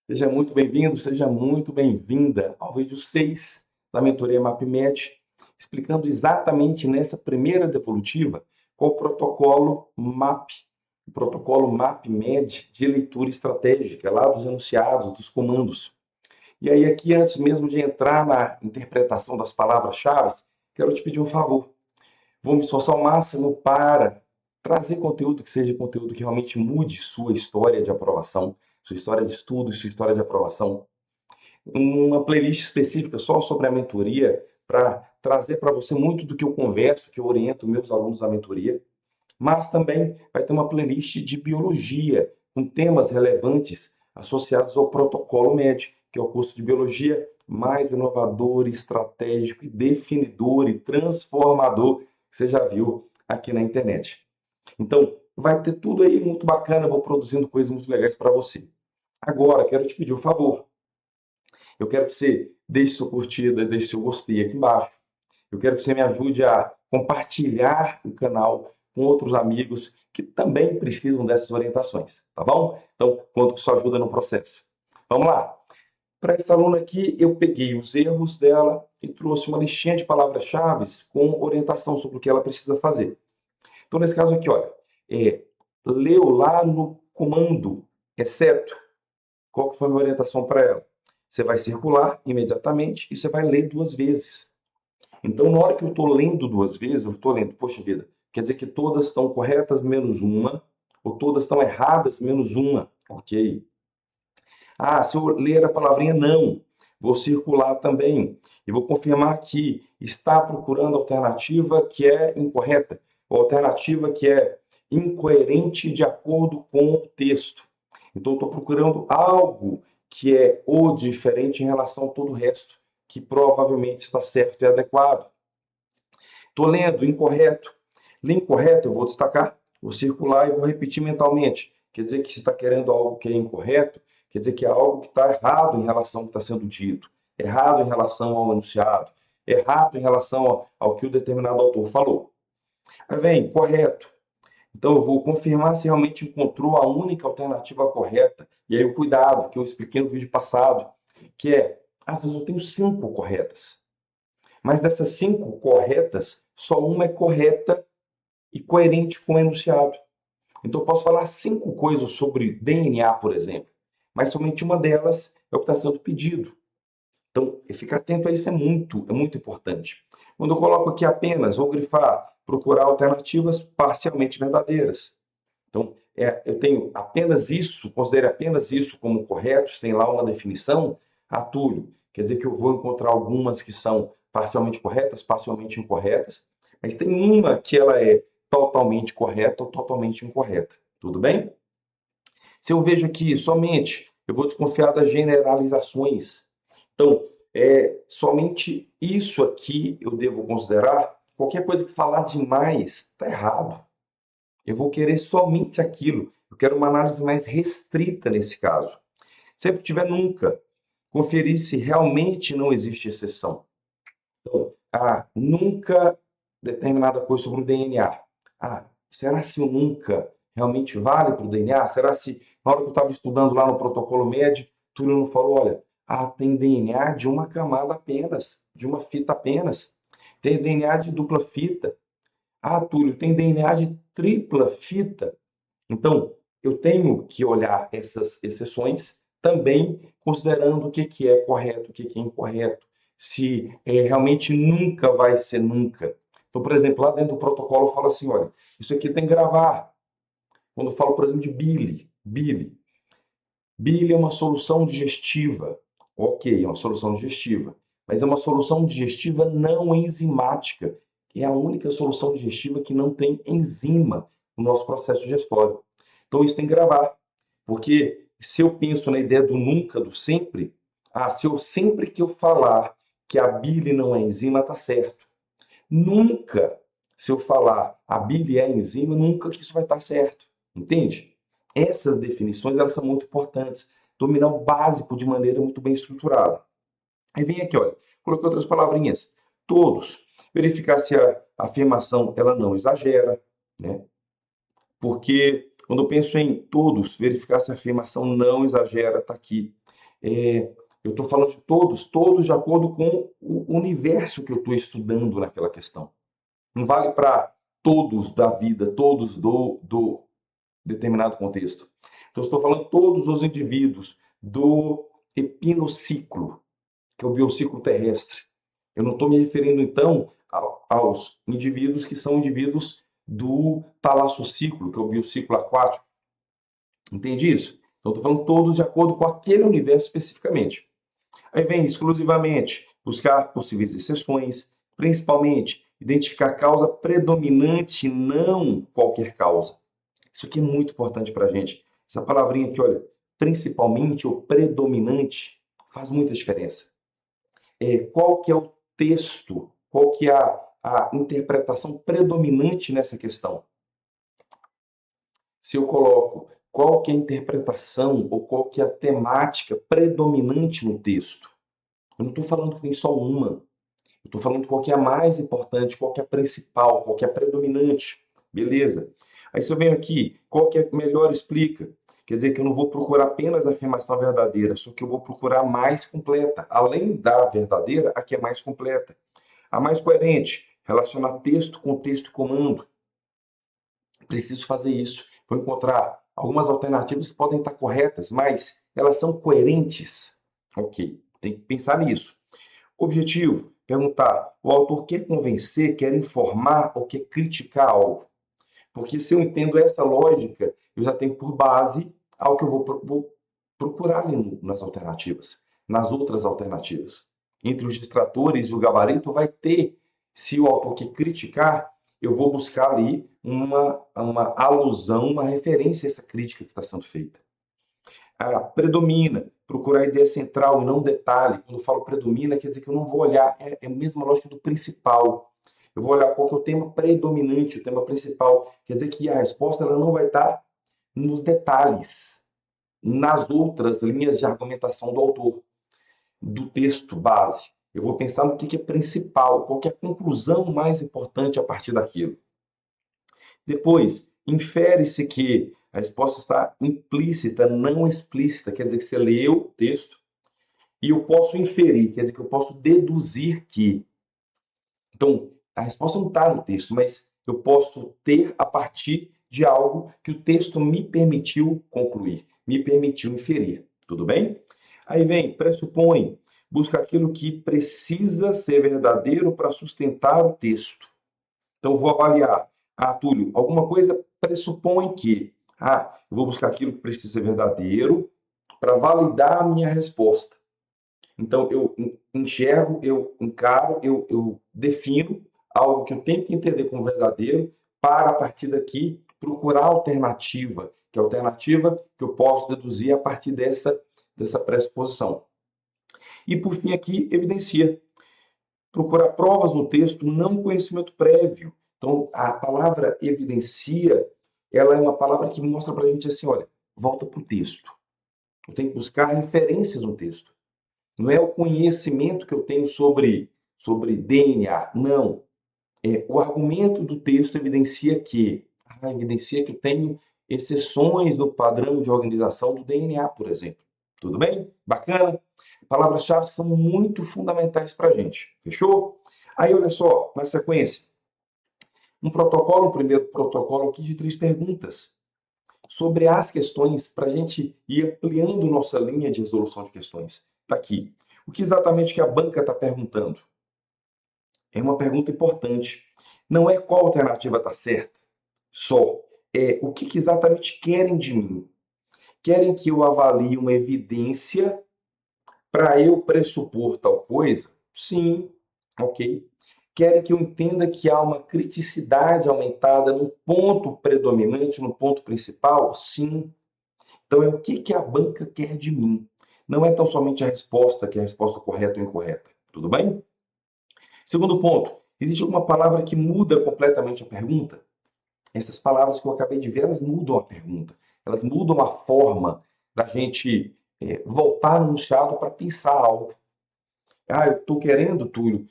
Seja muito bem-vindo, seja muito bem-vinda ao vídeo 6 da mentoria MapMed, explicando exatamente nessa primeira devolutiva qual o protocolo MapMed de leitura estratégica, lá dos enunciados, dos comandos. E aí aqui, antes mesmo de entrar na interpretação das palavras-chave, quero te pedir um favor. Vou me esforçar ao máximo para trazer conteúdo que seja conteúdo que realmente mude sua história de aprovação, sua história de estudo e sua história de aprovação. Uma playlist específica só sobre a mentoria, para trazer para você muito do que eu converso, que eu oriento meus alunos da mentoria, mas também vai ter uma playlist de biologia, com temas relevantes associados ao protocolo MED, que é o curso de biologia mais inovador, estratégico, definidor e transformador que você já viu aqui na internet. Então, vai ter tudo aí muito bacana, vou produzindo coisas muito legais para você. Agora, quero te pedir um favor. Eu quero que você deixe sua curtida, deixe seu gostei aqui embaixo. Eu quero que você me ajude a compartilhar o canal com outros amigos que também precisam dessas orientações, tá bom? Então, conto com sua ajuda no processo. Vamos lá. Para essa aluna aqui, eu peguei os erros dela e trouxe uma listinha de palavras-chave com orientação sobre o que ela precisa fazer. Então, nesse caso aqui, olha, leu lá no comando, exceto, qual que foi a minha orientação para ela? Você vai circular imediatamente e você vai ler duas vezes. Então, na hora que eu estou lendo duas vezes, eu estou lendo, poxa vida, quer dizer que todas estão corretas menos uma, ou todas estão erradas menos uma, ok? Ah, se eu ler a palavrinha não, vou circular também e vou confirmar que está procurando a alternativa que é incorreta, ou alternativa que é incoerente de acordo com o texto. Então, estou procurando algo que é o diferente em relação a todo o resto, que provavelmente está certo e adequado. Estou lendo incorreto. Lê incorreto, eu vou destacar, vou circular e vou repetir mentalmente. Quer dizer que se está querendo algo que é incorreto, quer dizer que é algo que está errado em relação ao que está sendo dito, errado em relação ao enunciado, errado em relação ao que o determinado autor falou. Aí vem, correto. Então eu vou confirmar se realmente encontrou a única alternativa correta. E aí o cuidado, que eu expliquei no vídeo passado, que é, às vezes eu tenho 5 corretas. Mas dessas 5 corretas, só uma é correta e coerente com o enunciado. Então, eu posso falar 5 coisas sobre DNA, por exemplo, mas somente uma delas é o que está sendo pedido. Então, ficar atento a isso é muito importante. Quando eu coloco aqui apenas, vou grifar, procurar alternativas parcialmente verdadeiras. Então, eu tenho apenas isso, considere apenas isso como correto, se tem lá uma definição, atulho. Quer dizer que eu vou encontrar algumas que são parcialmente corretas, parcialmente incorretas, mas tem uma que ela é totalmente correta ou totalmente incorreta. Tudo bem? Se eu vejo aqui somente, eu vou desconfiar das generalizações. Então, somente isso aqui eu devo considerar. Qualquer coisa que falar demais está errado. Eu vou querer somente aquilo. Eu quero uma análise mais restrita nesse caso. Sempre tiver nunca. Conferir se realmente não existe exceção. Então, nunca determinada coisa sobre o DNA. Será se o nunca realmente vale para o DNA? Será se, na hora que eu estava estudando lá no protocolo MED, Túlio não falou, olha, tem DNA de uma camada apenas, de uma fita apenas. Tem DNA de dupla fita. Túlio, tem DNA de tripla fita. Então, eu tenho que olhar essas exceções também considerando o que é correto, o que é incorreto, se realmente nunca vai ser nunca. Então, por exemplo, lá dentro do protocolo eu falo assim, olha, isso aqui tem que gravar. Quando eu falo, por exemplo, de bile é uma solução digestiva. Ok, é uma solução digestiva, mas é uma solução digestiva não enzimática, que é a única solução digestiva que não tem enzima no nosso processo digestório. Então isso tem que gravar, porque se eu penso na ideia do nunca, do sempre, se eu sempre que eu falar que a bile não é enzima, tá certo. Nunca, se eu falar a bile é enzima, nunca que isso vai estar certo. Entende? Essas definições elas são muito importantes. Dominar o básico de maneira muito bem estruturada. Aí vem aqui, olha, coloquei outras palavrinhas. Todos. Verificar se a afirmação ela não exagera, né? Porque quando eu penso em todos, verificar se a afirmação não exagera, está aqui. Eu estou falando de todos, todos de acordo com o universo que eu estou estudando naquela questão. Não vale para todos da vida, todos do determinado contexto. Então, estou falando todos os indivíduos do epinociclo, que é o biociclo terrestre. Eu não estou me referindo, então, aos indivíduos que são indivíduos do talassociclo, que é o biociclo aquático. Entende isso? Então, estou falando todos de acordo com aquele universo especificamente. Aí vem exclusivamente buscar possíveis exceções, principalmente identificar causa predominante, não qualquer causa. Isso aqui é muito importante para a gente. Essa palavrinha aqui, olha, principalmente ou predominante, faz muita diferença. Qual que é o texto, qual que é a interpretação predominante nessa questão? Se eu coloco qual que é a interpretação ou qual que é a temática predominante no texto, eu não estou falando que tem só uma. Eu estou falando qual que é a mais importante, qual que é a principal, qual que é a predominante. Beleza. Aí se eu venho aqui, qual que é a melhor explica? Quer dizer que eu não vou procurar apenas a afirmação verdadeira, só que eu vou procurar a mais completa. Além da verdadeira, a que é mais completa. A mais coerente, relacionar texto, contexto e comando. Preciso fazer isso. Vou encontrar algumas alternativas que podem estar corretas, mas elas são coerentes. Ok, tem que pensar nisso. Objetivo, perguntar, o autor quer convencer, quer informar ou quer criticar algo? Porque se eu entendo essa lógica, eu já tenho por base algo que eu vou procurar ali nas alternativas, nas outras alternativas. Entre os distratores e o gabarito vai ter, se o autor quer criticar, eu vou buscar ali uma alusão, uma referência a essa crítica que está sendo feita. Predomina, procurar a ideia central e não detalhe. Quando eu falo predomina, quer dizer que eu não vou olhar, é a mesma lógica do principal. Eu vou olhar qual que é o tema predominante, o tema principal. Quer dizer que a resposta ela não vai estar nos detalhes, nas outras linhas de argumentação do autor, do texto base. Eu vou pensar no que é principal, qual que é a conclusão mais importante a partir daquilo. Depois, infere-se que a resposta está implícita, não explícita, quer dizer que você leu o texto e eu posso inferir, quer dizer que eu posso deduzir que. Então, a resposta não está no texto, mas eu posso ter a partir de algo que o texto me permitiu concluir, me permitiu inferir. Tudo bem? Aí vem, pressupõe, busca aquilo que precisa ser verdadeiro para sustentar o texto. Então, vou avaliar. Túlio, alguma coisa pressupõe que. Eu vou buscar aquilo que precisa ser verdadeiro para validar a minha resposta. Então, eu enxergo, eu encaro, eu defino algo que eu tenho que entender como verdadeiro para, a partir daqui, procurar alternativa, que é a alternativa que eu posso deduzir a partir dessa pressuposição. E, por fim, aqui, evidencia. Procurar provas no texto, não conhecimento prévio. Então, a palavra evidencia, ela é uma palavra que mostra para a gente assim, olha, volta para o texto. Eu tenho que buscar referências no texto. Não é o conhecimento que eu tenho sobre DNA, não. O argumento do texto evidencia que eu tenho exceções no padrão de organização do DNA, por exemplo. Tudo bem? Bacana? Palavras-chave que são muito fundamentais para a gente. Fechou? Aí, olha só, na sequência. Um primeiro protocolo aqui de 3 perguntas sobre as questões para a gente ir ampliando nossa linha de resolução de questões. Está aqui. O que exatamente que a banca está perguntando? É uma pergunta importante. Não é qual alternativa está certa, só. É o que exatamente querem de mim. Querem que eu avalie uma evidência para eu pressupor tal coisa? Sim, ok. Querem que eu entenda que há uma criticidade aumentada no ponto predominante, no ponto principal? Sim. Então, é o que a banca quer de mim. Não é tão somente a resposta, que é a resposta correta ou incorreta. Tudo bem? Segundo ponto, existe alguma palavra que muda completamente a pergunta? Essas palavras que eu acabei de ver, elas mudam a pergunta. Elas mudam a forma da gente voltar no enunciado para pensar algo. Eu estou querendo, Túlio,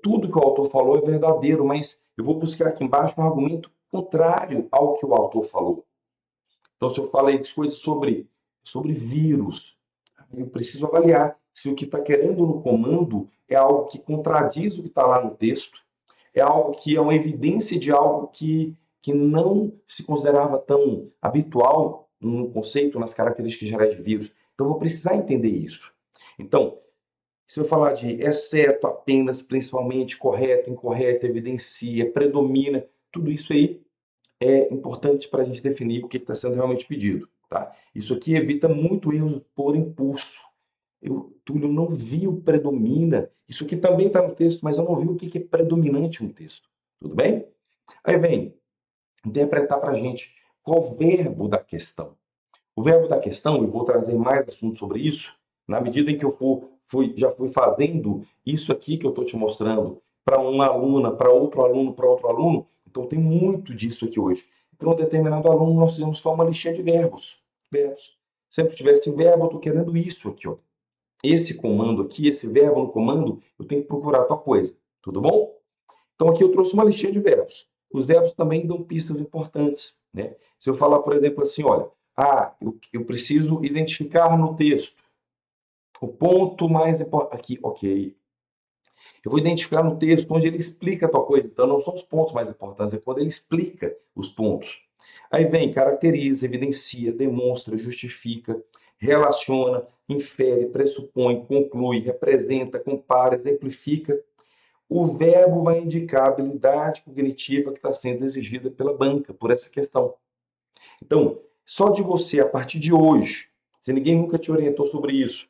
tudo que o autor falou é verdadeiro, mas eu vou buscar aqui embaixo um argumento contrário ao que o autor falou. Então, se eu falei coisas sobre vírus, Eu preciso avaliar se o que está querendo no comando é algo que contradiz o que está lá no texto, é algo que é uma evidência de algo que não se considerava tão habitual no conceito, nas características gerais de vírus. Então, eu vou precisar entender isso. Então, se eu falar de exceto, apenas, principalmente, correto, incorreto, evidencia, predomina, tudo isso aí é importante para a gente definir o que está sendo realmente pedido. Tá? Isso aqui evita muito erros por impulso. Túlio, não vi o predomina. Isso aqui também está no texto, mas eu não vi o que é predominante no texto. Tudo bem? Aí vem interpretar para a gente qual o verbo da questão. O verbo da questão, eu vou trazer mais assuntos sobre isso, na medida em que eu já fui fazendo isso aqui que eu estou te mostrando para uma aluna, para outro aluno, para outro aluno. Então, tem muito disso aqui hoje. Para um determinado aluno, nós fizemos só uma listinha de verbos. Verbos. Sempre que tivesse verbo, eu estou querendo isso aqui. Ó. Esse comando aqui, esse verbo no comando, eu tenho que procurar tal coisa. Tudo bom? Então, aqui eu trouxe uma listinha de verbos. Os verbos também dão pistas importantes. Né? Se eu falar, por exemplo, assim, olha, eu preciso identificar no texto o ponto mais importante. Aqui, ok. Eu vou identificar no texto onde ele explica tal coisa. Então, não são os pontos mais importantes, é quando ele explica os pontos. Aí vem, caracteriza, evidencia, demonstra, justifica, relaciona, infere, pressupõe, conclui, representa, compara, exemplifica. O verbo vai indicar a habilidade cognitiva que está sendo exigida pela banca por essa questão. Então, só de você, a partir de hoje, se ninguém nunca te orientou sobre isso,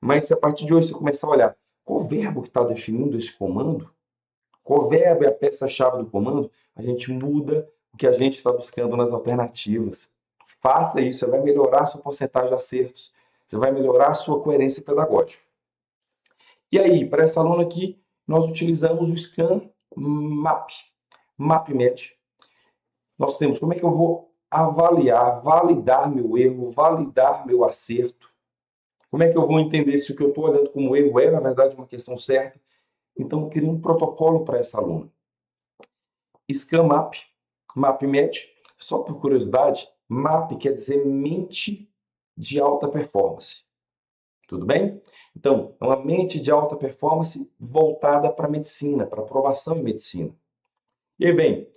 mas se a partir de hoje você começar a olhar qual verbo que está definindo esse comando, qual verbo é a peça-chave do comando, a gente muda o que a gente está buscando nas alternativas. Faça isso, você vai melhorar a sua porcentagem de acertos, você vai melhorar a sua coerência pedagógica. E aí, para essa aluna aqui, nós utilizamos o Scan Map, MapMed. Nós temos como é que eu vou avaliar, validar meu erro, validar meu acerto. Como é que eu vou entender se o que eu estou olhando como erro é, na verdade, uma questão certa? Então, eu criei um protocolo para essa aluna. ScanMap, MapMed, só por curiosidade, MAP quer dizer mente de alta performance. Tudo bem? Então, é uma mente de alta performance voltada para a medicina, para aprovação em medicina. E aí vem,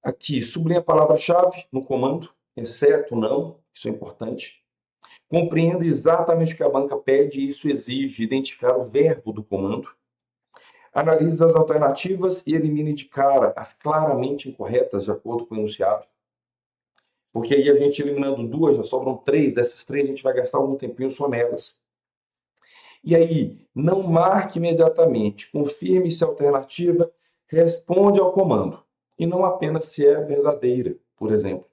aqui, sublinha a palavra-chave no comando, exceto, não, isso é importante. Compreenda exatamente o que a banca pede e isso exige identificar o verbo do comando. Analise as alternativas e elimine de cara as claramente incorretas de acordo com o enunciado. Porque aí a gente eliminando duas, já sobram três. Dessas três a gente vai gastar algum tempinho só nelas. E aí, não marque imediatamente. Confirme se a alternativa responde ao comando. E não apenas se é verdadeira, por exemplo.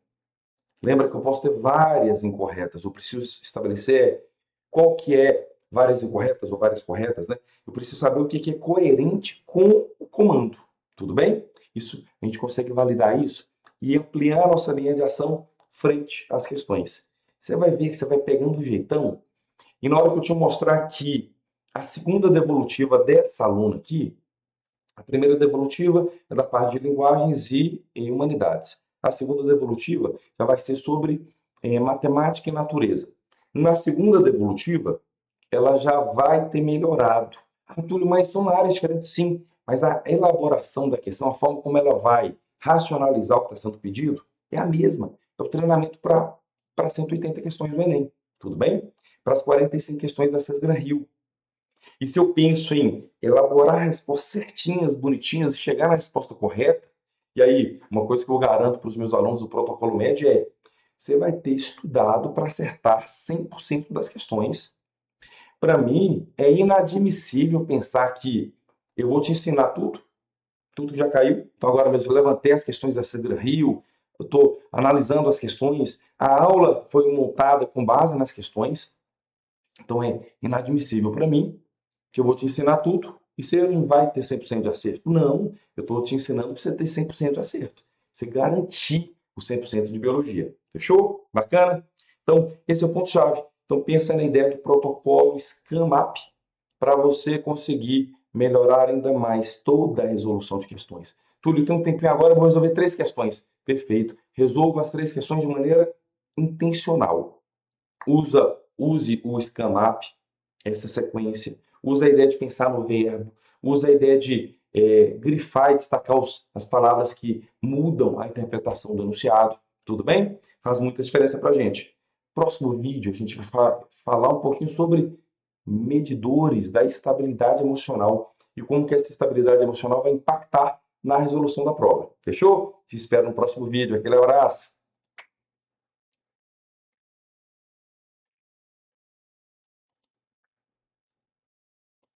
Lembra que eu posso ter várias incorretas. Eu preciso estabelecer qual que é várias incorretas ou várias corretas, né? Eu preciso saber o que é coerente com o comando. Tudo bem? Isso, a gente consegue validar isso e ampliar a nossa linha de ação frente às questões. Você vai ver que você vai pegando o jeitão e na hora que eu te mostrar aqui a segunda devolutiva dessa aluna aqui, a primeira devolutiva é da parte de linguagens e humanidades. A segunda devolutiva já vai ser sobre matemática e natureza. Na segunda devolutiva, ela já vai ter melhorado. Túlio, mas são áreas diferentes, sim. Mas a elaboração da questão, a forma como ela vai racionalizar o que está sendo pedido, é a mesma. É o treinamento para 180 questões do Enem. Tudo bem? Para as 45 questões da SESGRAN-Rio. E se eu penso em elaborar respostas certinhas, bonitinhas e chegar na resposta correta, e aí, uma coisa que eu garanto para os meus alunos do protocolo médio é: você vai ter estudado para acertar 100% das questões. Para mim, é inadmissível pensar que eu vou te ensinar tudo já caiu. Então, agora mesmo, eu levantei as questões da SESGRAN-Rio, eu estou analisando as questões, a aula foi montada com base nas questões. Então, é inadmissível para mim que eu vou te ensinar tudo e você não vai ter 100% de acerto. Não, eu estou te ensinando para você ter 100% de acerto. Você garantir o 100% de biologia. Fechou? Bacana? Então, esse é o ponto-chave. Então, pensa na ideia do protocolo ScanMap para você conseguir melhorar ainda mais toda a resolução de questões. Túlio, tem um tempinho agora, eu vou resolver 3 questões. Perfeito. Resolva as 3 questões de maneira intencional. Use o ScanMap essa sequência, usa a ideia de pensar no verbo, usa a ideia de grifar e destacar as palavras que mudam a interpretação do enunciado, tudo bem? Faz muita diferença para a gente. Próximo vídeo, a gente vai falar um pouquinho sobre medidores da estabilidade emocional e como que essa estabilidade emocional vai impactar na resolução da prova. Fechou? Te espero no próximo vídeo. Aquele abraço!